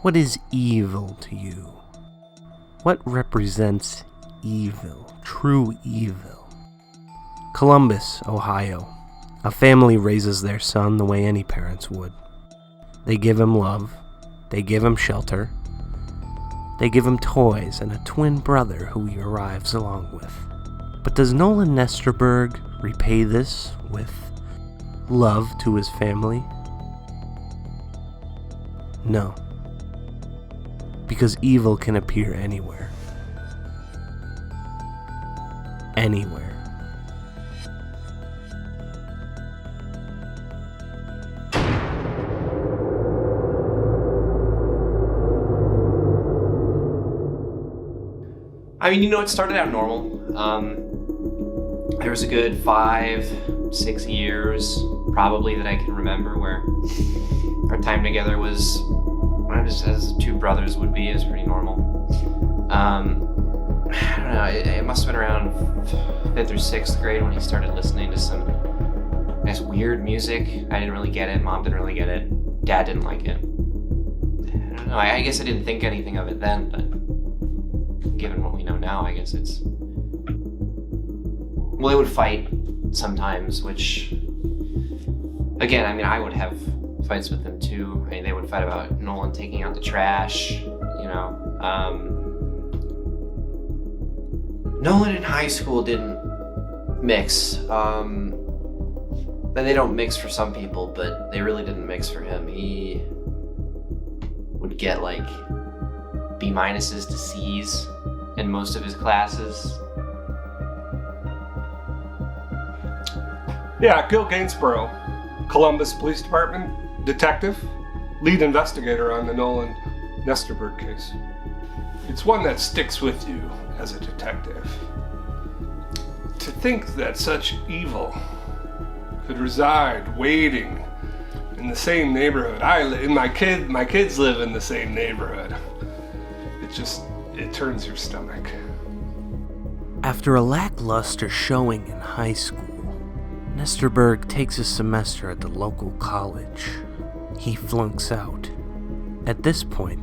What is evil to you? What represents evil, true evil? Columbus, Ohio. A family raises their son the way any parents would. They give him love, they give him shelter, they give him toys and a twin brother who he arrives along with. But does Nolan Nesterberg repay this with love to his family? No. Because evil can appear anywhere. Anywhere. I mean, it started out normal. There was a good 5-6 years, probably, that I can remember where our time together was, just as two brothers would be, is pretty normal. I don't know, it must have been around 5th or 6th grade when he started listening to some nice weird music. I didn't really get it, Mom didn't really get it, Dad didn't like it. I don't know, I guess I didn't think anything of it then, but given what we know now, I guess it's... Well, they would fight sometimes, which... Again, I would have fights with them too. They would fight about Nolan taking out the trash, Nolan in high school didn't mix. They don't mix for some people, but they really didn't mix for him. He would get B- to C's in most of his classes. Yeah, Gil Gainsborough, Columbus Police Department, detective, lead investigator on the Nolan Nesterberg case. It's one that sticks with you as a detective. To think that such evil could reside waiting in the same neighborhood. My kids live in the same neighborhood. It turns your stomach. After a lackluster showing in high school, Nesterberg takes a semester at the local college. He flunks out. At this point,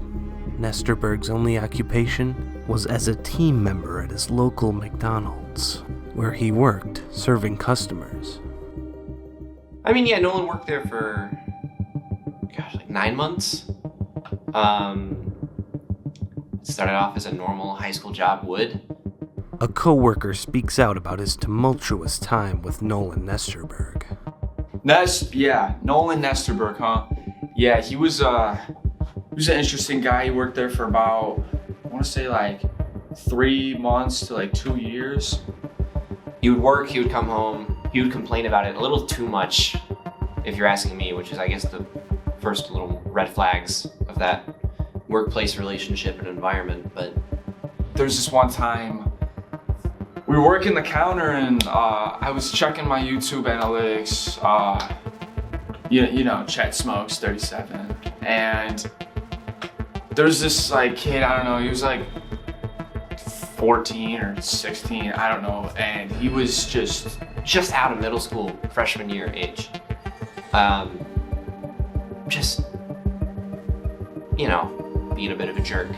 Nesterberg's only occupation was as a team member at his local McDonald's, where he worked serving customers. Nolan worked there for, 9 months. Started off as a normal high school job would. A co-worker speaks out about his tumultuous time with Nolan Nesterberg. Nolan Nesterberg, huh? Yeah, he was an interesting guy. He worked there for about, I want to say 3 months to 2 years. He would work, he would come home, he would complain about it a little too much, if you're asking me, which is, I guess, the first little red flags of that workplace relationship and environment. But there's this one time we were working the counter and I was checking my YouTube analytics, Chet Smokes 37, and there's this kid, I don't know, he was 14 or 16, I don't know, and he was just out of middle school, freshman year age. Being a bit of a jerk,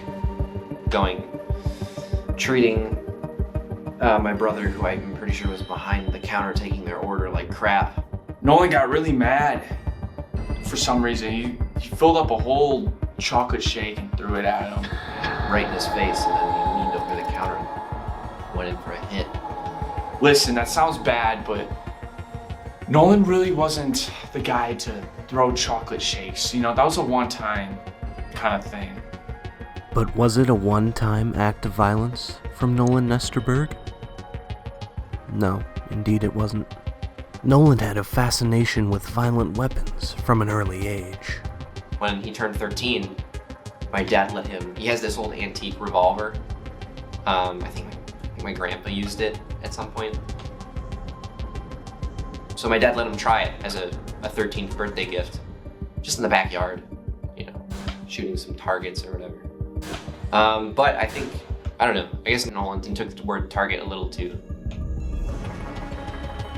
treating my brother, who I'm pretty sure was behind the counter taking their order, like crap. Nolan got really mad for some reason. He filled up a whole chocolate shake and threw it at him. Right in his face, and then he leaned over the counter and went in for a hit. Listen, that sounds bad, but Nolan really wasn't the guy to throw chocolate shakes. That was a one-time kind of thing. But was it a one-time act of violence from Nolan Nesterberg? No, indeed it wasn't. Nolan had a fascination with violent weapons from an early age. When he turned 13, my dad let him, he has this old antique revolver. I think my grandpa used it at some point. So my dad let him try it as a 13th birthday gift, just in the backyard, shooting some targets or whatever. But I think, I don't know, I guess Nolan took the word target a little too.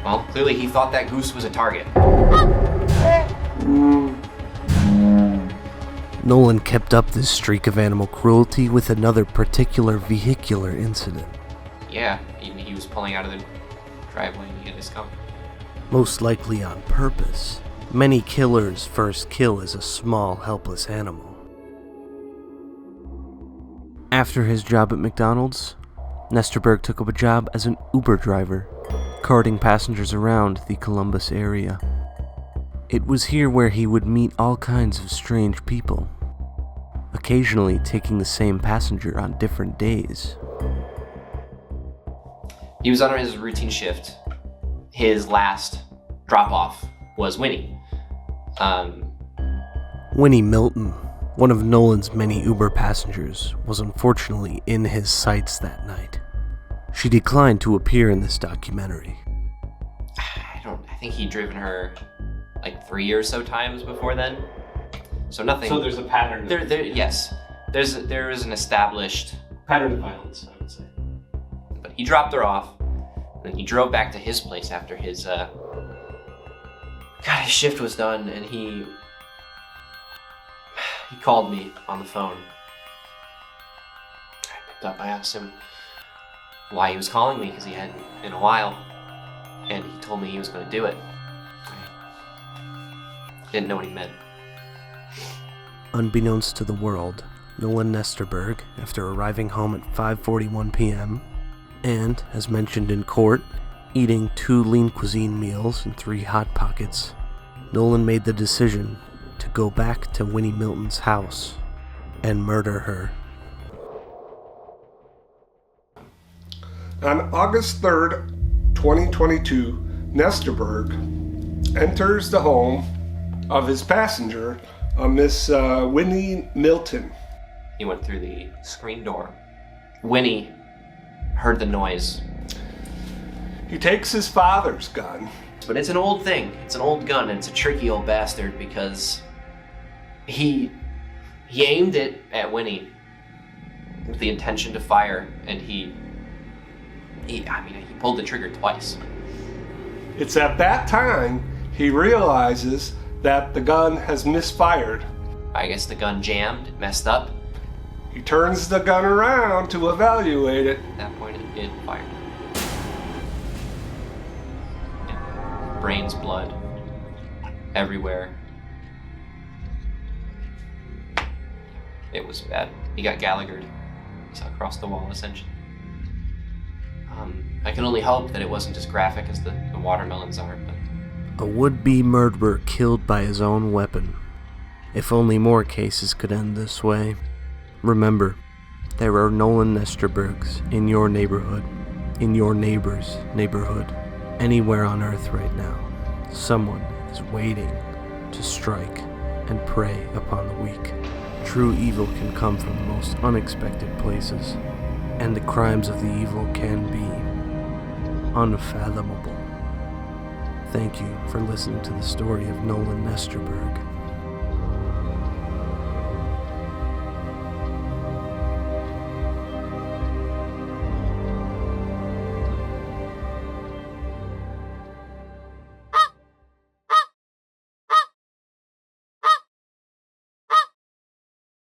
Well, clearly he thought that goose was a target. Nolan kept up this streak of animal cruelty with another particular vehicular incident. Yeah, he was pulling out of the driveway and he hit his skunk. Most likely on purpose. Many killers' first kill is a small, helpless animal. After his job at McDonald's, Nesterberg took up a job as an Uber driver, carting passengers around the Columbus area. It was here where he would meet all kinds of strange people, occasionally taking the same passenger on different days. He was on his routine shift. His last drop-off was Winnie. Winnie Milton, one of Nolan's many Uber passengers, was unfortunately in his sights that night. She declined to appear in this documentary. I think he'd driven her like 3 or so times before then. So nothing. So there's a pattern. Yes. There is an established Pattern of violence, I would say. But he dropped her off, and then he drove back to his place after his his shift was done, and he called me on the phone. I picked up. I asked him why he was calling me, because he hadn't in a while, and he told me he was going to do it. I didn't know what he meant. Unbeknownst to the world, Nolan Nesterberg, after arriving home at 5:41 p.m., and, as mentioned in court, eating 2 lean cuisine meals and 3 Hot Pockets, Nolan made the decision to go back to Winnie Milton's house and murder her. On August 3rd, 2022, Nesterberg enters the home of his passenger, Miss Winnie Milton. He went through the screen door. Winnie heard the noise. He takes his father's gun. But it's an old thing. It's an old gun, and it's a tricky old bastard because he aimed it at Winnie with the intention to fire, and he pulled the trigger twice. It's at that time he realizes that the gun has misfired. I guess the gun jammed, it messed up. He turns the gun around to evaluate it. At that point, it fired. Yeah. Brains, blood, everywhere. It was bad. He got Gallaghered. He saw across the wall, essentially. I can only hope that it wasn't as graphic as the watermelons are, but... A would-be murderer killed by his own weapon. If only more cases could end this way. Remember, there are Nolan Nesterbergs in your neighborhood, in your neighbor's neighborhood, anywhere on Earth right now. Someone is waiting to strike and prey upon the weak. True evil can come from the most unexpected places, and the crimes of the evil can be unfathomable. Thank you for listening to the story of Nolan Nesterberg.